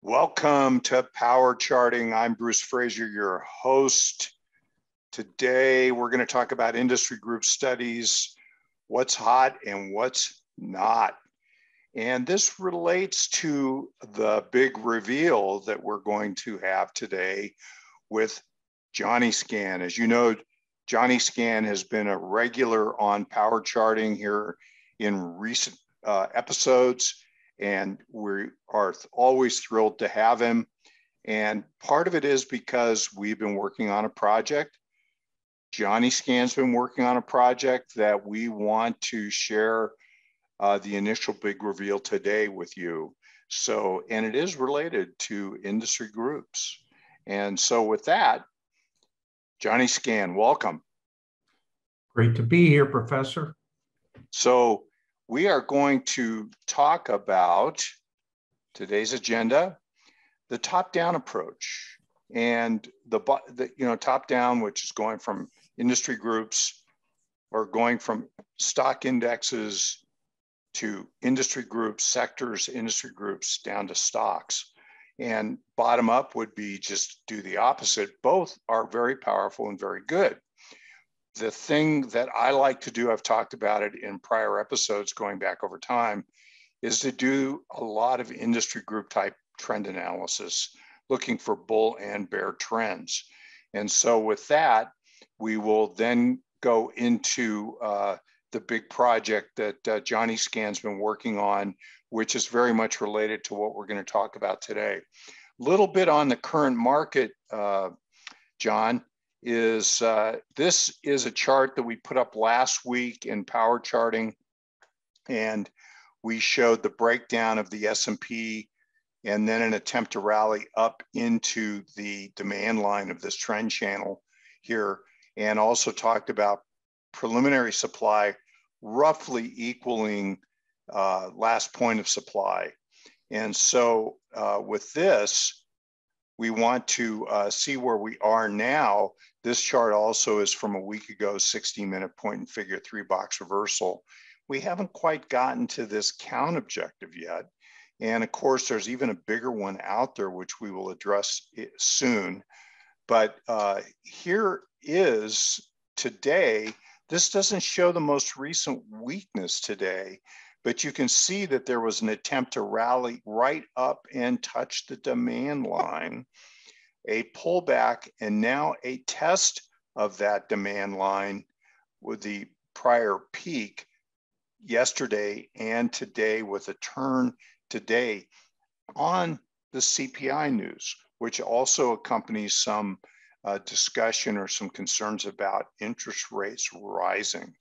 Welcome to Power Charting. I'm Bruce Fraser, your host. Today, we're going to talk about industry group studies, what's hot and what's not. And this relates to the big reveal that we're going to have today with Johni Scan. As you know, Johni Scan has been a regular on Power Charting here in recent episodes, and we are always thrilled to have him. And part of it is because we've been working on a project. Johni Scan's been working on a project that we want to share the initial big reveal today with you. So, and it is related to industry groups. And so with that, Johni Scan, welcome. Great to be here, Professor. So we are going to talk about today's agenda, the top-down approach, and the top-down, which is going from industry groups or going from stock indexes to industry groups, sectors, industry groups down to stocks. And bottom up would be just do the opposite. Both are very powerful and very good. The thing that I like to do, I've talked about it in prior episodes going back over time, is to do a lot of industry group type trend analysis, looking for bull and bear trends. And so with that, we will then go into the big project that Johni Scan's been working on, which is very much related to what we're going to talk about today. A little bit on the current market, John, is this is a chart that we put up last week in Power Charting, and we showed the breakdown of the S&P and then an attempt to rally up into the demand line of this trend channel here, and also talked about preliminary supply roughly equaling last point of supply. And so with this, we want to see where we are now. This chart also is from a week ago, 60-minute point and figure 3-box reversal. We haven't quite gotten to this count objective yet. And of course, there's even a bigger one out there, which we will address soon. But here is today. This doesn't show the most recent weakness today, but you can see that there was an attempt to rally right up and touch the demand line, a pullback, and now a test of that demand line with the prior peak yesterday and today, with a turn today on the CPI news, which also accompanies some discussion or some concerns about interest rates rising.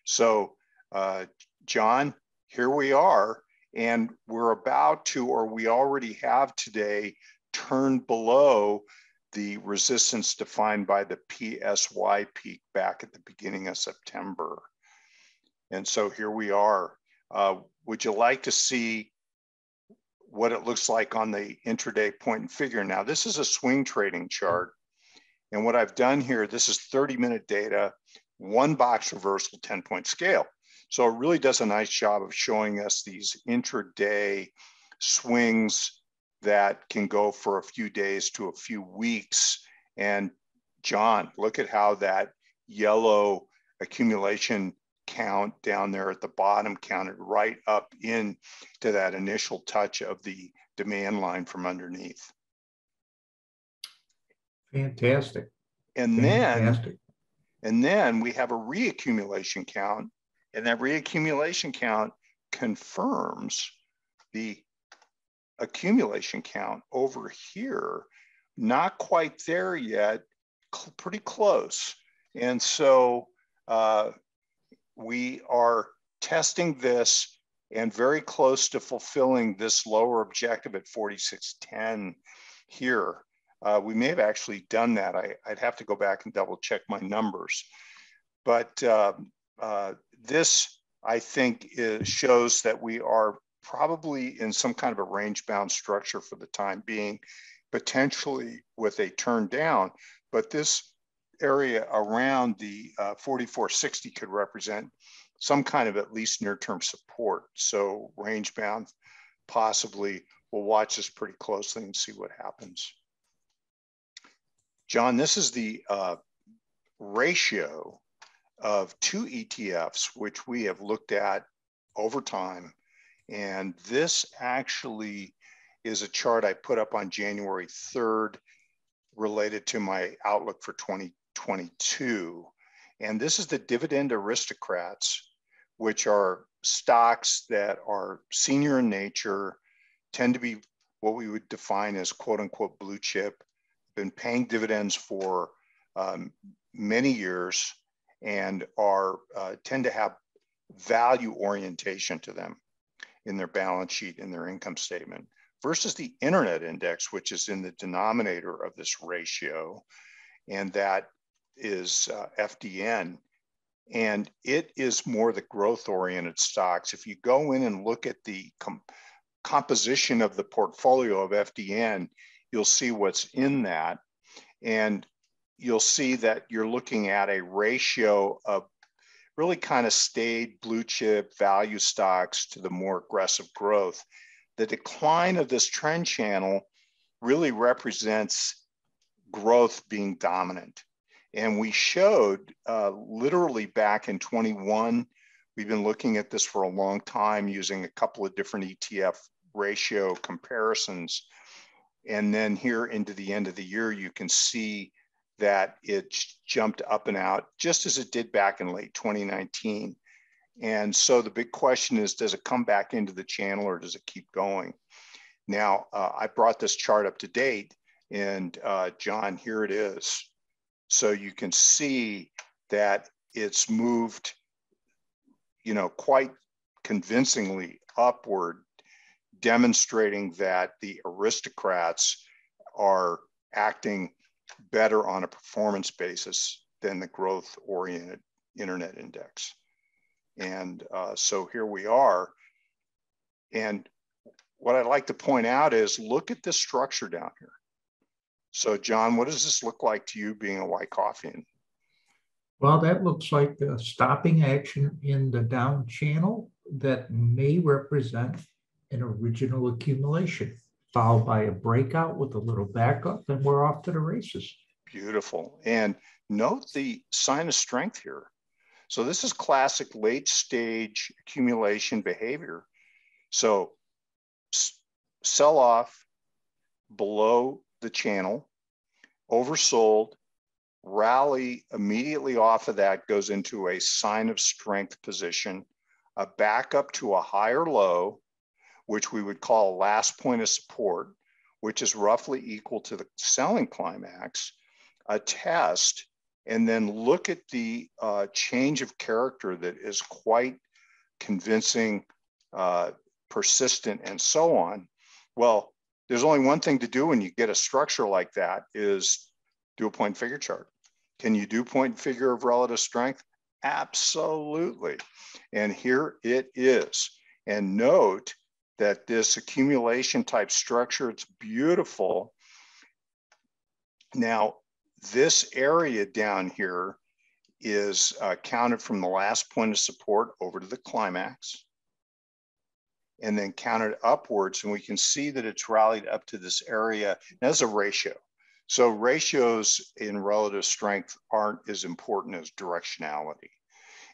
So, John, here we are, and we're about to, or we already have today, turned below the resistance defined by the PSY peak back at the beginning of September. And so here we are. Would you like to see what it looks like on the intraday point and figure? Now, this is a swing trading chart. And what I've done here, this is 30-minute data, 1-box reversal, 10-point scale. So it really does a nice job of showing us these intraday swings that can go for a few days to a few weeks. And John, look at how that yellow accumulation count down there at the bottom counted right up into that initial touch of the demand line from underneath. Fantastic. And then we have a reaccumulation count, and that reaccumulation count confirms the accumulation count over here. Not quite there yet, pretty close. And so we are testing this and very close to fulfilling this lower objective at 4610 here. We may have actually done that. I'd have to go back and double check my numbers. But this, I think, shows that we are probably in some kind of a range-bound structure for the time being, potentially with a turn down. But this area around the 4460 could represent some kind of at least near-term support. So range-bound, possibly we'll watch this pretty closely and see what happens. John, this is the ratio of two ETFs, which we have looked at over time. And this actually is a chart I put up on January 3rd related to my outlook for 2022. And this is the Dividend Aristocrats, which are stocks that are senior in nature, tend to be what we would define as quote unquote blue chip, been paying dividends for many years, and are tend to have value orientation to them in their balance sheet, in their income statement, versus the internet index, which is in the denominator of this ratio, and that is FDN. And it is more the growth oriented stocks. If you go in and look at the composition of the portfolio of FDN, you'll see what's in that. And you'll see that you're looking at a ratio of really kind of staid blue chip value stocks to the more aggressive growth. The decline of this trend channel really represents growth being dominant. And we showed literally back in 21, we've been looking at this for a long time using a couple of different ETF ratio comparisons. And then here into the end of the year, you can see that it jumped up and out just as it did back in late 2019. And so the big question is, does it come back into the channel or does it keep going? Now, I brought this chart up to date, and John, here it is. So you can see that it's moved, you know, quite convincingly upward, demonstrating that the Aristocrats are acting better on a performance basis than the growth-oriented internet index. And so here we are. And what I'd like to point out is, look at this structure down here. So John, what does this look like to you being a Wyckoffian? Well, that looks like the stopping action in the down channel that may represent an original accumulation, followed by a breakout with a little backup, and we're off to the races. Beautiful. And note the sign of strength here. So this is classic late stage accumulation behavior. So sell off below the channel, oversold, rally immediately off of that goes into a sign of strength position, a backup to a higher low, which we would call last point of support, which is roughly equal to the selling climax, a test, and then look at the change of character that is quite convincing, persistent, and so on. Well, there's only one thing to do when you get a structure like that, is do a point figure chart. Can you do point figure of relative strength? Absolutely. And here it is. And note that this accumulation type structure, it's beautiful. Now, this area down here is counted from the last point of support over to the climax, and then counted upwards. And we can see that it's rallied up to this area. That's a ratio. So ratios in relative strength aren't as important as directionality.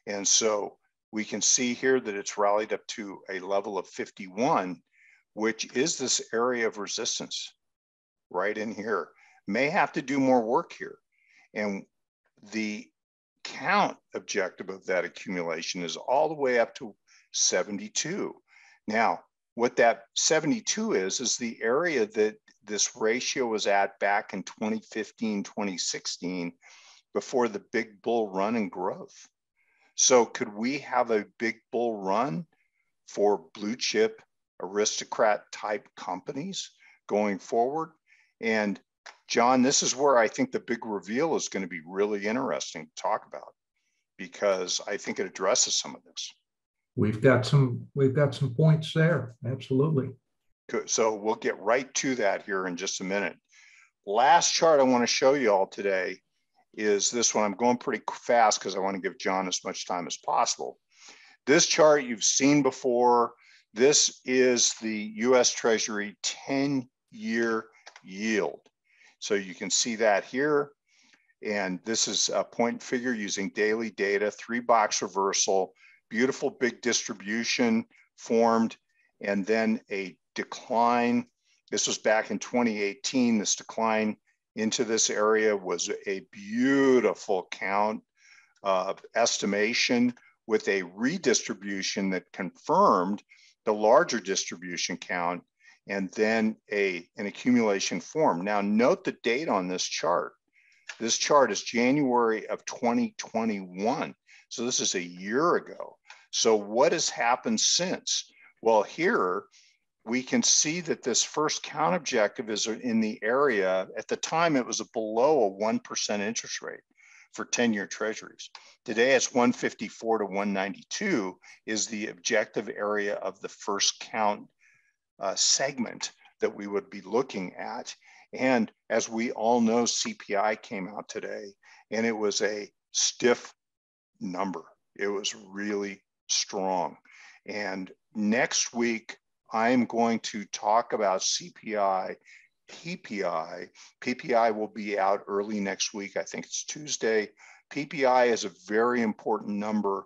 And so we can see here that it's rallied up to a level of 51, which is this area of resistance right in here. May have to do more work here. And the count objective of that accumulation is all the way up to 72. Now, what that 72 is the area that this ratio was at back in 2015, 2016, before the big bull run in growth. So could we have a big bull run for blue chip aristocrat type companies going forward? And John, this is where I think the big reveal is going to be really interesting to talk about, because I think it addresses some of this. We've got some points there. Absolutely. Good. So we'll get right to that here in just a minute. Last chart I want to show you all today is this one. I'm going pretty fast because I want to give John as much time as possible. This chart you've seen before. This is the US Treasury 10-year yield. So you can see that here. And this is a point and figure using daily data, 3-box reversal, beautiful big distribution formed, and then a decline. This was back in 2018. This decline into this area was a beautiful count estimation with a redistribution that confirmed the larger distribution count, and then an accumulation form. Now note the date on this chart. This chart is January of 2021. So this is a year ago. So what has happened since? Well, here we can see that this first count objective is in the area. At the time, it was below a 1% interest rate for 10-year treasuries. Today, it's 154 to 192 is the objective area of the first count segment that we would be looking at. And as we all know, CPI came out today, and it was a stiff number. It was really strong. And next week, I'm going to talk about CPI, PPI. PPI will be out early next week. I think it's Tuesday. PPI is a very important number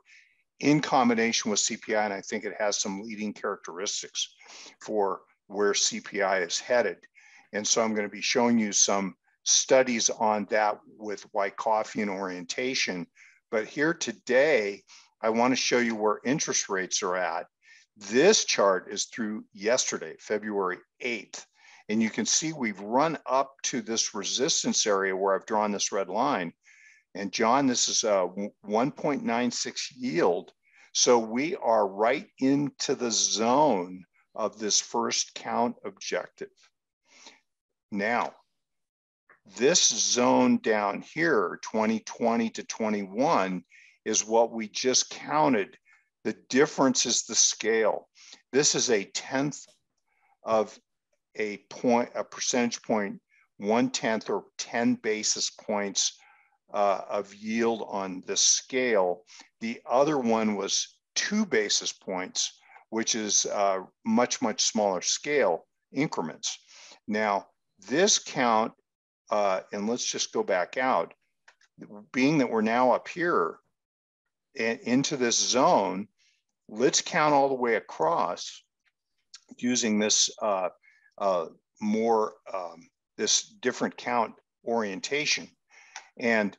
in combination with CPI, and I think it has some leading characteristics for where CPI is headed. And so I'm going to be showing you some studies on that with Wyckoff orientation. But here today, I want to show you where interest rates are at. This chart is through yesterday, February 8th. And you can see we've run up to this resistance area where I've drawn this red line. And John, this is a 1.96 yield. So we are right into the zone of this first count objective. Now, this zone down here, 2020 to 21, is what we just counted. The difference is the scale. This is a tenth of a percentage point, 1/10 or 10 basis points of yield on the scale. The other one was 2 basis points, which is much, much smaller scale increments. Now, this count, and let's just go back out, being that we're now up here and into this zone, let's count all the way across using this this different count orientation. And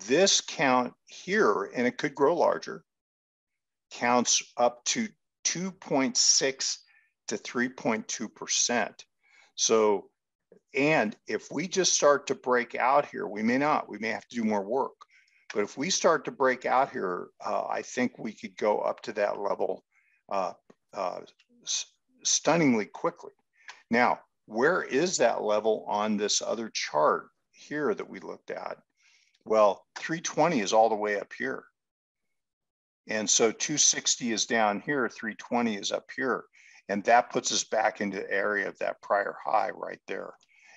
this count here, and it could grow larger, counts up to 2.6 to 3.2%. So, and if we just start to break out here, we may not, we may have to do more work. But if we start to break out here, I think we could go up to that level stunningly quickly. Now, where is that level on this other chart here that we looked at? Well, 320 is all the way up here. And so 260 is down here, 320 is up here. And that puts us back into the area of that prior high right there.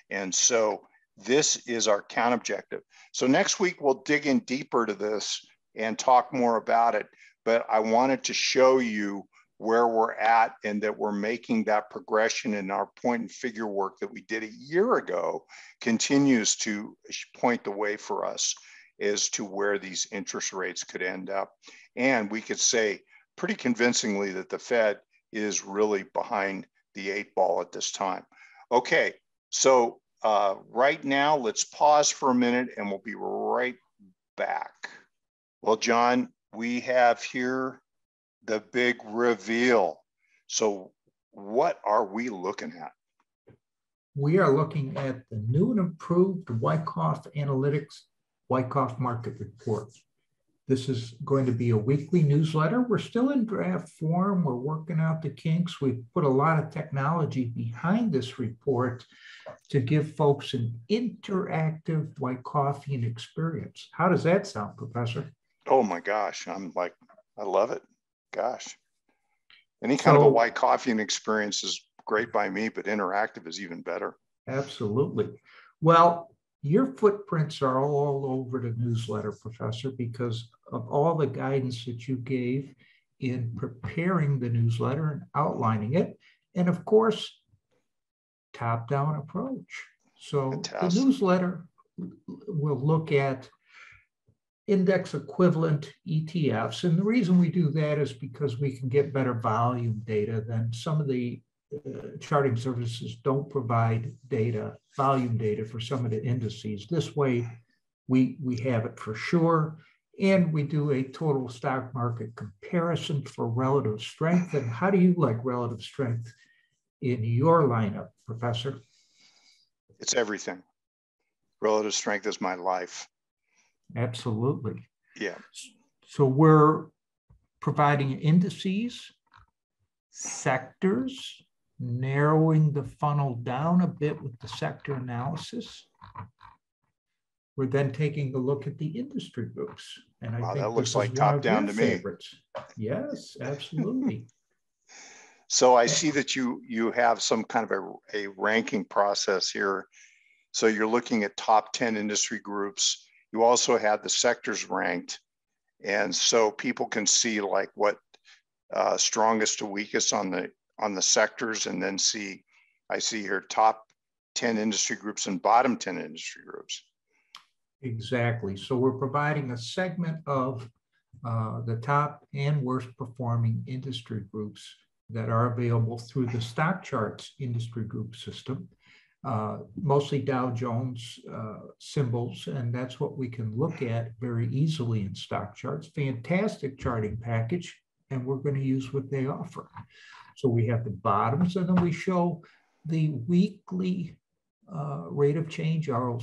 And so this is our count objective. So next week, we'll dig in deeper to this and talk more about it. But I wanted to show you where we're at and that we're making that progression, and our point and figure work that we did a year ago continues to point the way for us as to where these interest rates could end up. And we could say pretty convincingly that the Fed is really behind the 8 ball at this time. Okay, so right now, let's pause for a minute and we'll be right back. Well, John, we have here the big reveal. So what are we looking at? We are looking at the new and improved Wyckoff Analytics Wyckoff Market Report. This is going to be a weekly newsletter. We're still in draft form. We're working out the kinks. We've put a lot of technology behind this report to give folks an interactive Wyckoffian experience. How does that sound, Professor? Oh my gosh, I love it. Gosh. Any kind of a Wyckoffian experience is great by me, but interactive is even better. Absolutely. Well, your footprints are all over the newsletter, Professor, because of all the guidance that you gave in preparing the newsletter and outlining it. And of course, top-down approach. So Fantastic. the newsletter will look at index equivalent ETFs. And the reason we do that is because we can get better volume data than some of the charting services don't provide data, volume data for some of the indices. This way, we have it for sure. And we do a total stock market comparison for relative strength. And how do you like relative strength in your lineup, Professor? It's everything. Relative strength is my life. Absolutely. Yeah. So we're providing indices, sectors, narrowing the funnel down a bit with the sector analysis. We're then taking a look at the industry groups. And I think that looks this like is one top of down your to me. favorites. Yes, absolutely. So I see that you have some kind of a ranking process here. So you're looking at top 10 industry groups. You also have the sectors ranked. And so people can see like what strongest to weakest on the sectors, and then I see here top 10 industry groups and bottom 10 industry groups. Exactly. So we're providing a segment of the top and worst performing industry groups that are available through the StockCharts industry group system, mostly Dow Jones symbols, and that's what we can look at very easily in StockCharts. Fantastic charting package, and we're going to use what they offer. So we have the bottoms, and then we show the weekly rate of change, ROC,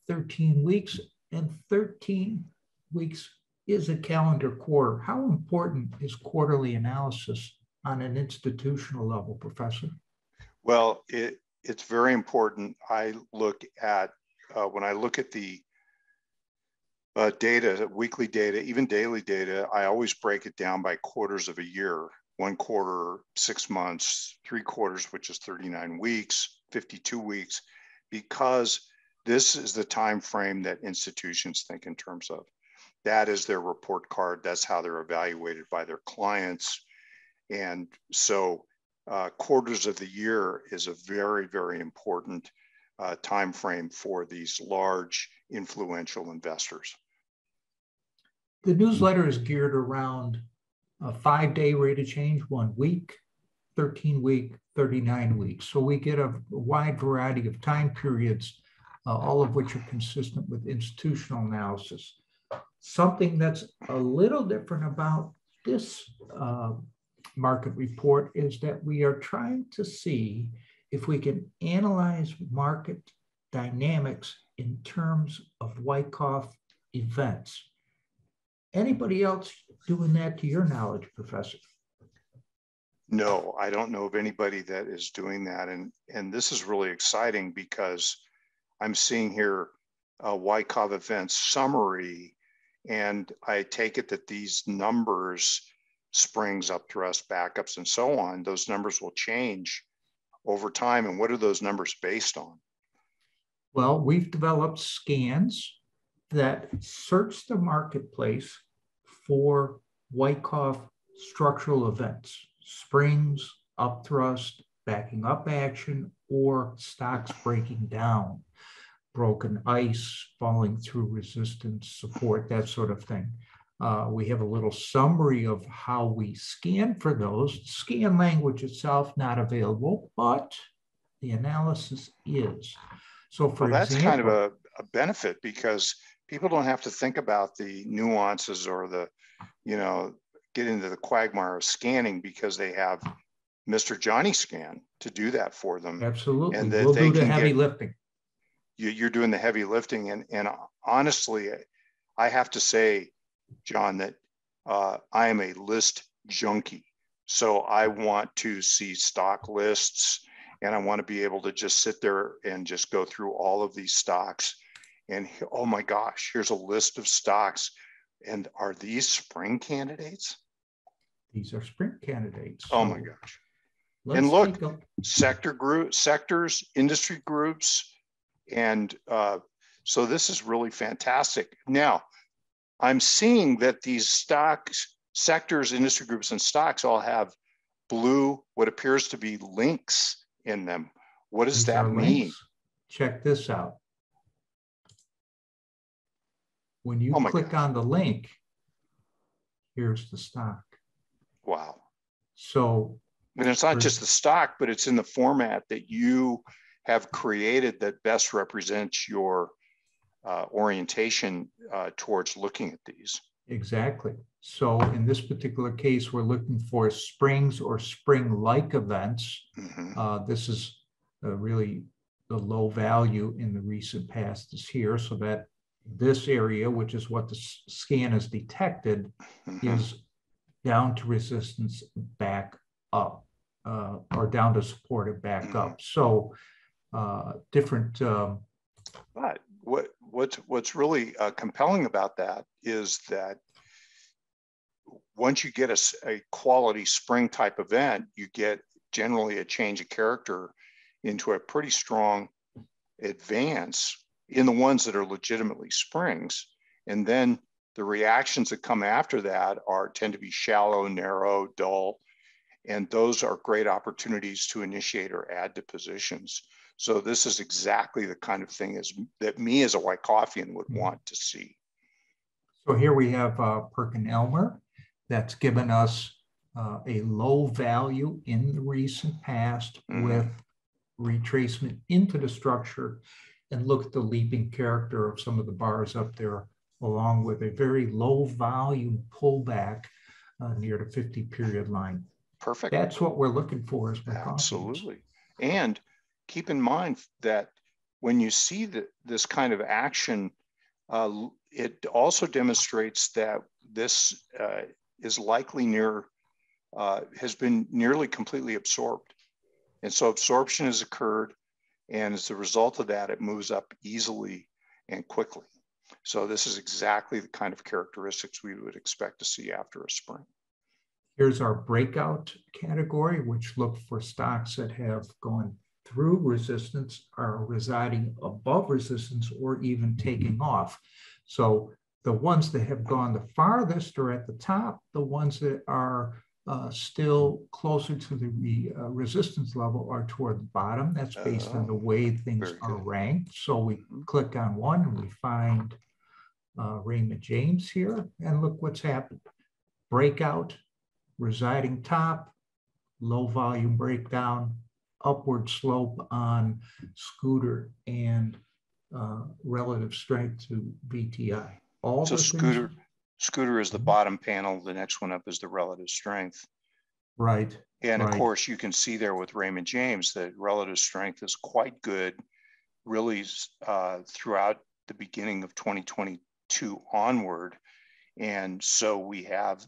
13 weeks, and 13 weeks is a calendar quarter. How important is quarterly analysis on an institutional level, Professor? Well, it's very important. I look at, when I look at the data, weekly data, even daily data, I always break it down by quarters of a year. 1 quarter, 6 months, 3 quarters, which is 39 weeks, 52 weeks, because this is the time frame that institutions think in terms of. That is their report card. That's how they're evaluated by their clients. And so quarters of the year is a very, very important time frame for these large influential investors. The newsletter is geared around a 5-day rate of change, 1 week, 13 week, 39 weeks. So we get a wide variety of time periods, all of which are consistent with institutional analysis. Something that's a little different about this market report is that we are trying to see if we can analyze market dynamics in terms of Wyckoff events. Anybody else doing that to your knowledge, Professor? No, I don't know of anybody that is doing that. And this is really exciting because I'm seeing here a Wyckoff events summary, and I take it that these numbers, springs, upthrusts, backups, and so on, those numbers will change over time. And what are those numbers based on? Well, we've developed scans that search the marketplace for Wyckoff structural events, springs, upthrust, backing up action, or stocks breaking down, broken ice, falling through resistance, support, that sort of thing. We have a little summary of how we scan for those. Scan language itself not available, but the analysis is. So for that's example, kind of a benefit, because people don't have to think about the nuances or the, get into the quagmire of scanning, because they have Mr. Johni Scan to do that for them. Absolutely. And that we'll they do the can heavy lifting. You're doing the heavy lifting. And honestly, I have to say, John, that I am a list junkie. So I want to see stock lists, and I want to be able to just sit there and just go through all of these stocks. And oh my gosh, here's a list of stocks. And are these spring candidates? These are spring candidates. Oh my gosh. Let's and look, sectors, industry groups. And so this is really fantastic. Now, I'm seeing that these stocks sectors, industry groups, and stocks all have blue, what appears to be links in them. What does These are that mean? links. Check this out. When you click on the link, here's the stock. Wow. So, and it's not just the stock, but it's in the format that you have created that best represents your orientation towards looking at these. Exactly. So in this particular case, we're looking for springs or spring-like events. This is really the low value in the recent past is here, so that this area, which is what the scan has detected, is down to resistance back up, or down to supported back up. So different. But what's really compelling about that is that once you get a quality spring type event, you get generally a change of character into a pretty strong advance in the ones that are legitimately springs. And then the reactions that come after that tend to be shallow, narrow, dull, and those are great opportunities to initiate or add to positions. So this is exactly the kind of thing that me as a Wyckoffian would want to see. So here we have Perkin-Elmer that's given us a low value in the recent past with retracement into the structure, and look at the leaping character of some of the bars up there, along with a very low volume pullback near the 50 period line. Perfect. That's what we're looking for as Wyckoffians. Absolutely. And keep in mind that when you see this kind of action, it also demonstrates that this is likely has been nearly completely absorbed. And so absorption has occurred, and as a result of that, it moves up easily and quickly. So this is exactly the kind of characteristics we would expect to see after a spring. Here's our breakout category, which look for stocks that have gone through resistance, are residing above resistance, or even taking off. So the ones that have gone the farthest are at the top. The ones that are still closer to the resistance level are toward the bottom. That's based on the way things are ranked. So we click on one and we find Raymond James here, and look what's happened. Breakout, residing top, low volume breakdown, upward slope on Scooter, and relative strength to VTI. So Scooter is the bottom panel. The next one up is the relative strength. Right. And of course, you can see there with Raymond James that relative strength is quite good, really throughout the beginning of 2022 onward. And so we have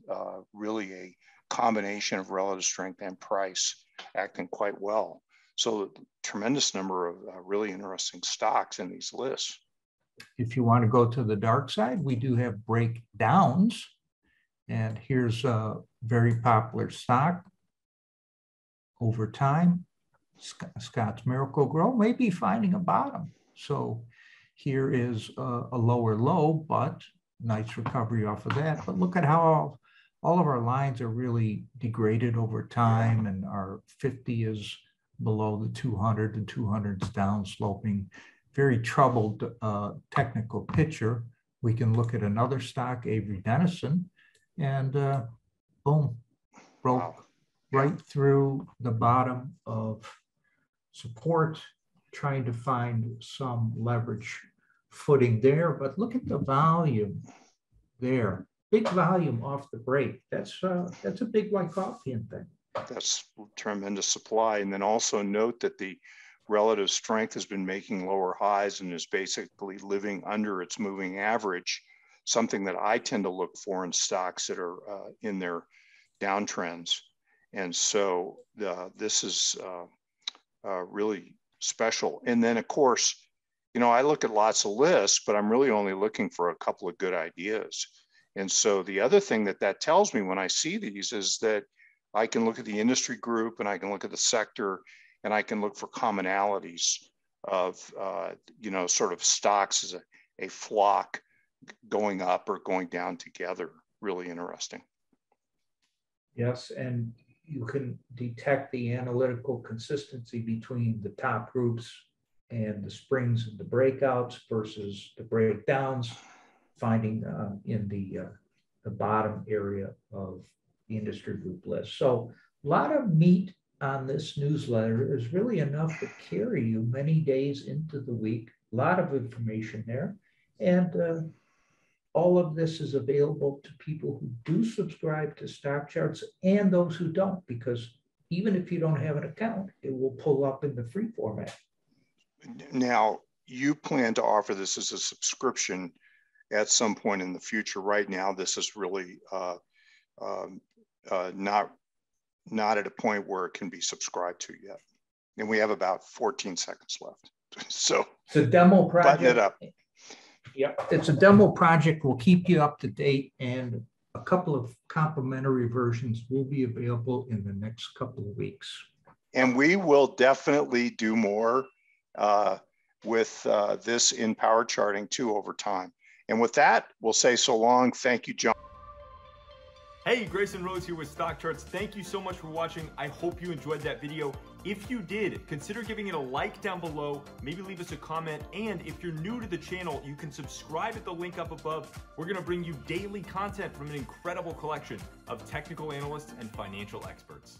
really a combination of relative strength and price acting quite well. So a tremendous number of really interesting stocks in these lists. If you want to go to the dark side, we do have breakdowns. And here's a very popular stock over time. Scott's Miracle-Gro may be finding a bottom. So here is a lower low, but nice recovery off of that. But look at how all of our lines are really degraded over time, and our 50 is below the 200, the 200's down sloping. Very troubled technical picture. We can look at another stock, Avery Dennison, and boom, broke right through the bottom of support, trying to find some leverage footing there. But look at the volume there. Big volume off the break. That's a big Wyckoffian thing. That's tremendous supply. And then also note that the relative strength has been making lower highs and is basically living under its moving average, something that I tend to look for in stocks that are in their downtrends. And so this is really special. And then, of course, I look at lots of lists, but I'm really only looking for a couple of good ideas. And so the other thing that tells me when I see these is that I can look at the industry group, and I can look at the sector, and I can look for commonalities of, sort of stocks as a flock going up or going down together. Really interesting. Yes, and you can detect the analytical consistency between the top groups and the springs and the breakouts versus the breakdowns, finding in the bottom area of the industry group list. So a lot of meat on this newsletter is really enough to carry you many days into the week. A lot of information there. And all of this is available to people who do subscribe to StockCharts and those who don't, because even if you don't have an account, it will pull up in the free format. Now, you plan to offer this as a subscription at some point in the future. Right now, this is really not at a point where it can be subscribed to yet. And we have about 14 seconds left. So it's a demo project. Button it up. Yeah, it's a demo project. We'll keep you up to date, and a couple of complimentary versions will be available in the next couple of weeks. And we will definitely do more with this in power charting too over time. And with that, we'll say so long. Thank you, John. Hey, Grayson Rose here with StockCharts. Thank you so much for watching. I hope you enjoyed that video. If you did, consider giving it a like down below, maybe leave us a comment, and if you're new to the channel, you can subscribe at the link up above. We're gonna bring you daily content from an incredible collection of technical analysts and financial experts.